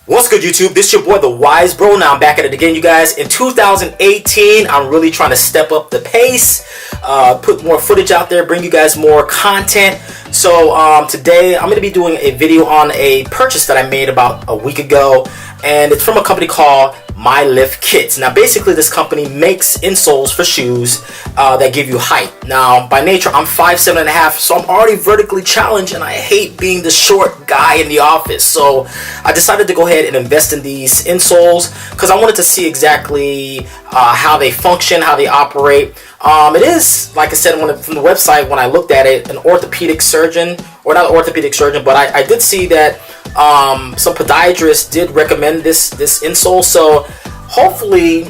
What's good, YouTube? This is your boy, TheWiseBro. Now I'm back at it again, you guys. In 2018, I'm really trying to step up the pace, put more footage out there, bring you guys more content. So today, I'm going to be doing a video on a purchase that I made about a week ago, and it's from a company called My Lift Kits. Now, basically, this company makes insoles for shoes that give you height. Now, by nature, I'm 5'7.5", so I'm already vertically challenged, and I hate being the short guy in the office. So I decided to go ahead and invest in these insoles because I wanted to see exactly how they function, how they operate. It is, like I said from the website, when I looked at it, an orthopedic surgeon, or not an orthopedic surgeon, but I did see that some podiatrists did recommend this insole. So hopefully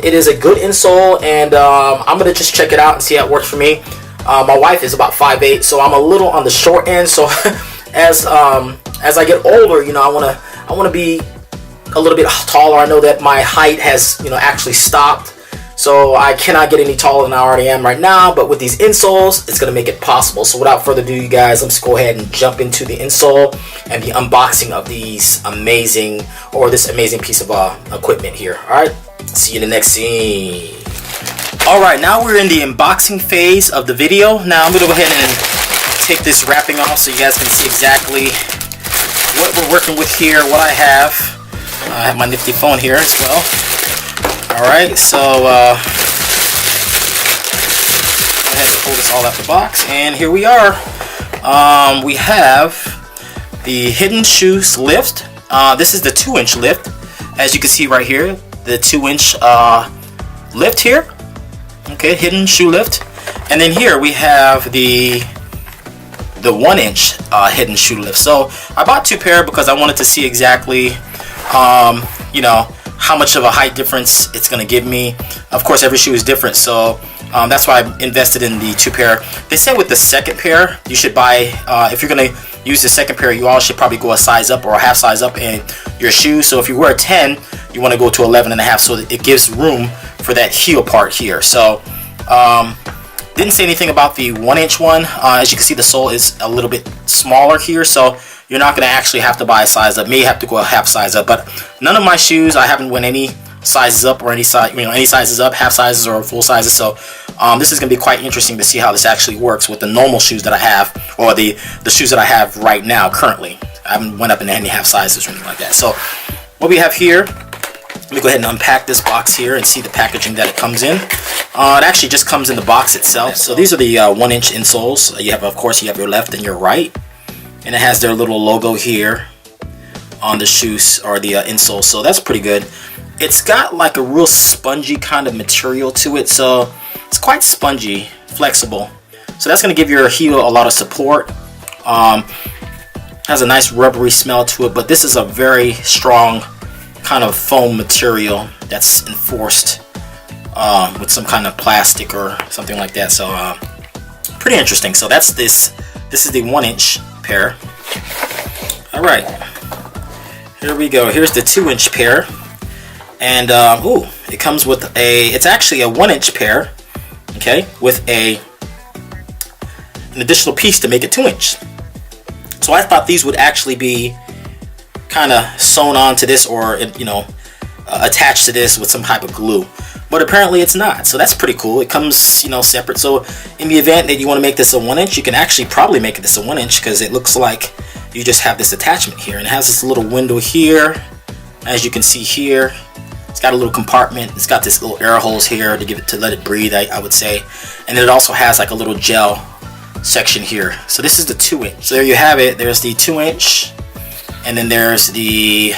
it is a good insole, and I'm gonna just check it out and see how it works for me. My wife is about 5'8", so I'm a little on the short end. So as I get older, you know, I wanna be a little bit taller. I know that my height has, you know, actually stopped. So I cannot get any taller than I already am right now, but with these insoles, it's going to make it possible. So without further ado, you guys, let's go ahead and jump into the insole and the unboxing of this amazing piece of equipment here. All right, see you in the next scene. All right, now we're in the unboxing phase of the video. Now I'm going to go ahead and take this wrapping off so you guys can see exactly what we're working with here, what I have. I have my nifty phone here as well. Alright, so go ahead and pull this all out the box, and here we are. We have the hidden shoes lift. This is the 2-inch lift, as you can see right here, the 2-inch lift here. Okay, hidden shoe lift. And then here we have the 1-inch hidden shoe lift. So I bought 2 pair because I wanted to see exactly you know, how much of a height difference it's going to give me. Of course, every shoe is different, so that's why I invested in the 2 pair. They say with the second pair, you should buy, if you're going to use the second pair, you all should probably go a size up or a half size up in your shoe. So if you wear a 10, you want to go to 11.5, so that it gives room for that heel part here. So didn't say anything about the 1-inch one. As you can see, the sole is a little bit smaller here, so you're not going to actually have to buy a size up. May have to go a half size up, but none of my shoes, I haven't went any sizes up or any size, you know, any sizes up, half sizes or full sizes. So this is going to be quite interesting to see how this actually works with the normal shoes that I have, or the shoes that I have right now currently. I haven't went up in any half sizes or anything like that. So what we have here, let me go ahead and unpack this box here and see the packaging that it comes in. It actually just comes in the box itself. So these are the 1-inch insoles. You have, of course, you have your left and your right. And it has their little logo here on the shoes, or the insole, so that's pretty good. It's got like a real spongy kind of material to it, so it's quite spongy, flexible. So that's going to give your heel a lot of support. Has a nice rubbery smell to it, but this is a very strong kind of foam material that's enforced with some kind of plastic or something like that. So pretty interesting. So that's this. This is the 1-inch pair. All right, here we go. Here's the 2-inch pair, and it comes with it's actually a 1-inch pair, okay, with an additional piece to make it 2-inch. So I thought these would actually be kind of sewn onto this, or you know, attached to this with some type of glue. But apparently it's not, so that's pretty cool. It comes, you know, separate. So in the event that you want to make this a 1-inch, you can actually probably make this a 1-inch, because it looks like you just have this attachment here, and it has this little window here, as you can see here. It's got a little compartment. It's got this little air holes here to let it breathe, I would say. And then it also has like a little gel section here. So this is the 2-inch. So there you have it. There's the 2-inch, and then there's the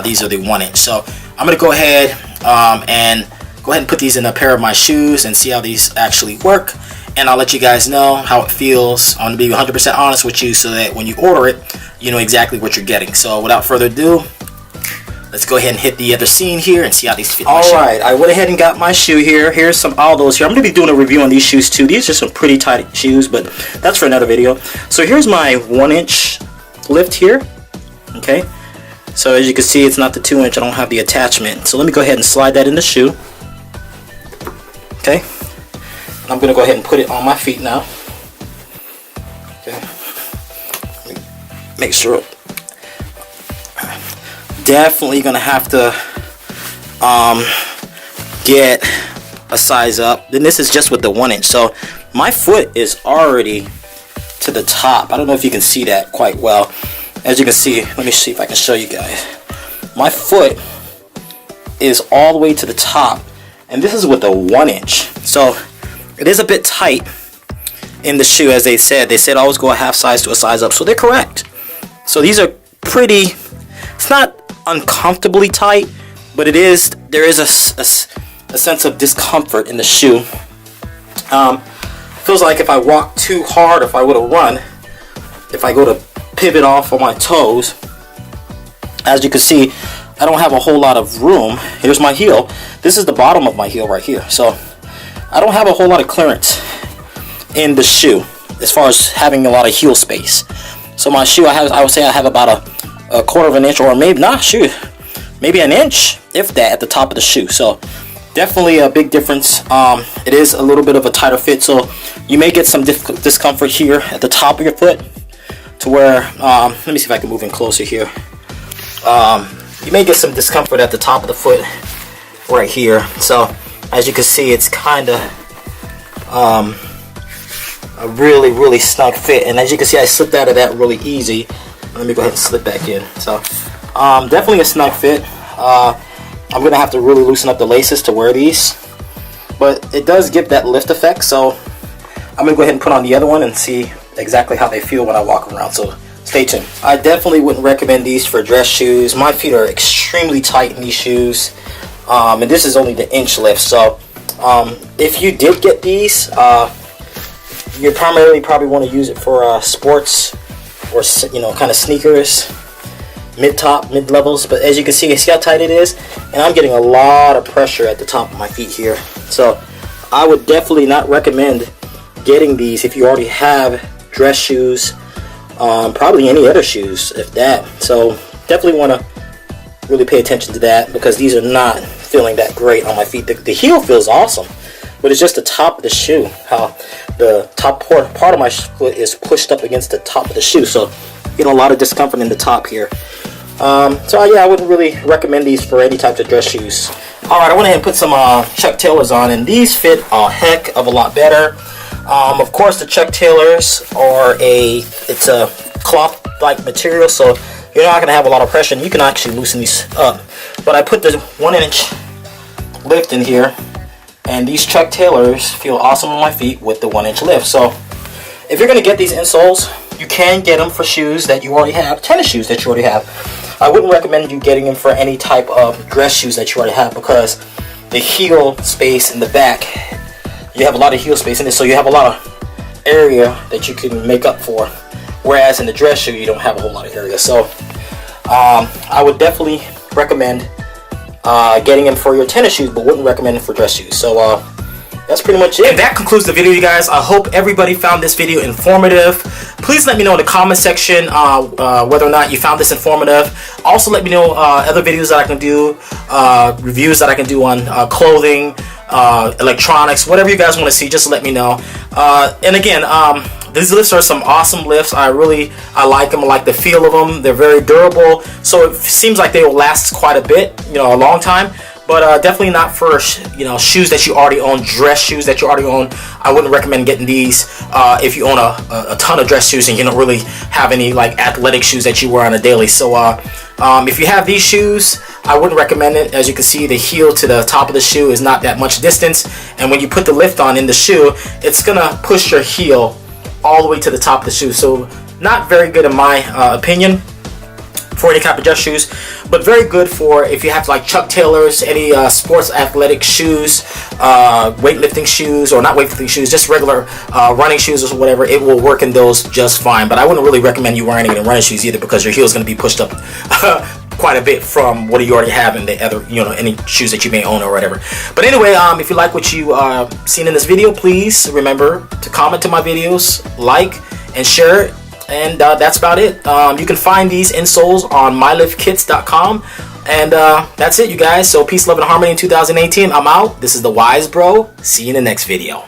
these are the 1-inch. So I'm gonna go ahead and put these in a pair of my shoes and see how these actually work, and I'll let you guys know how it feels. I'm gonna be 100% honest with you, so that when you order it, you know exactly what you're getting. So without further ado, let's go ahead and hit the other scene here and see how these fit. Alright, I went ahead and got my shoe here. Here's some Aldos here. I'm gonna be doing a review on these shoes too. These are some pretty tight shoes, but that's for another video. So here's my 1-inch lift here. Okay, so as you can see, it's not the 2-inch. I don't have the attachment. So let me go ahead and slide that in the shoe. Okay, I'm going to go ahead and put it on my feet now. Okay, make sure definitely gonna have to get a size up. Then this is just with the 1 inch, so my foot is already to the top. I don't know if you can see that quite well. As you can see, let me see if I can show you guys. My foot is all the way to the top, and this is with a 1 inch, so it is a bit tight in the shoe. As they said always go a half size to a size up, so they're correct. So these are pretty, it's not uncomfortably tight, but there is a sense of discomfort in the shoe. Feels like if I walk too hard, if I were to run, if I go to pivot off on my toes, as you can see, I don't have a whole lot of room. Here's my heel. This is the bottom of my heel right here. So I don't have a whole lot of clearance in the shoe as far as having a lot of heel space. So my shoe, I would say I have about a quarter of an inch, or maybe not, maybe an inch, if that, at the top of the shoe. So definitely a big difference. It is a little bit of a tighter fit, so you may get some discomfort here at the top of your foot, to where, let me see if I can move in closer here. You may get some discomfort at the top of the foot right here. So as you can see, it's kind of a really snug fit, and as you can see, I slipped out of that really easy. Let me go ahead and slip back in. So definitely a snug fit. I'm gonna have to really loosen up the laces to wear these, but it does give that lift effect. So I'm gonna go ahead and put on the other one and see exactly how they feel when I walk around. So stay tuned. I definitely wouldn't recommend these for dress shoes. My feet are extremely tight in these shoes, and this is only the inch lift. So if you did get these, you primarily probably want to use it for sports, or kind of sneakers, mid levels. But as you can see how tight it is, and I'm getting a lot of pressure at the top of my feet here. So I would definitely not recommend getting these if you already have dress shoes, probably any other shoes, if that. So definitely want to really pay attention to that, because these are not feeling that great on my feet. The heel feels awesome, but it's just the top of the shoe, how the top part of my foot is pushed up against the top of the shoe, so getting a lot of discomfort in the top here. So yeah, I wouldn't really recommend these for any types of dress shoes. Alright, I went ahead and put some Chuck Taylors on, and these fit a heck of a lot better. Of course, the Chuck Taylors are it's a cloth-like material, so you're not going to have a lot of pressure, and you can actually loosen these up. But I put the 1 inch lift in here, and these Chuck Taylors feel awesome on my feet with the 1 inch lift. So if you're going to get these insoles, you can get them for shoes that you already have, tennis shoes that you already have. I wouldn't recommend you getting them for any type of dress shoes that you already have, because the heel space in the back, you have a lot of heel space in it, so you have a lot of area that you can make up for, whereas in the dress shoe you don't have a whole lot of area. So I would definitely recommend getting them for your tennis shoes, but wouldn't recommend them for dress shoes. So that's pretty much it. And that concludes the video, you guys. I hope everybody found this video informative. Please let me know in the comment section whether or not you found this informative. Also, let me know other videos that I can do, reviews that I can do on clothing, electronics, whatever you guys want to see. Just let me know. And again, these lifts are some awesome lifts. I like them. I like the feel of them. They're very durable, so it seems like they will last quite a bit, a long time. But definitely not for shoes that you already own, dress shoes that you already own. I wouldn't recommend getting these if you own a ton of dress shoes and you don't really have any like athletic shoes that you wear on a daily. So if you have these shoes, I wouldn't recommend it. As you can see, the heel to the top of the shoe is not that much distance, and when you put the lift on in the shoe, it's gonna push your heel all the way to the top of the shoe. So not very good in my opinion for any type of dress shoes, but very good for if you have like Chuck Taylors, any sports athletic shoes, weightlifting shoes, or not weightlifting shoes, just regular running shoes or whatever. It will work in those just fine. But I wouldn't really recommend you wearing it in running shoes either, because your heel is going to be pushed up quite a bit from what you already have in the other, any shoes that you may own or whatever. But anyway, if you like what you seen in this video, please remember to comment to my videos, like, and share it. And that's about it. You can find these insoles on myliftkits.com. And that's it, you guys. So peace, love, and harmony in 2018. I'm out. This is TheWiseBro. See you in the next video.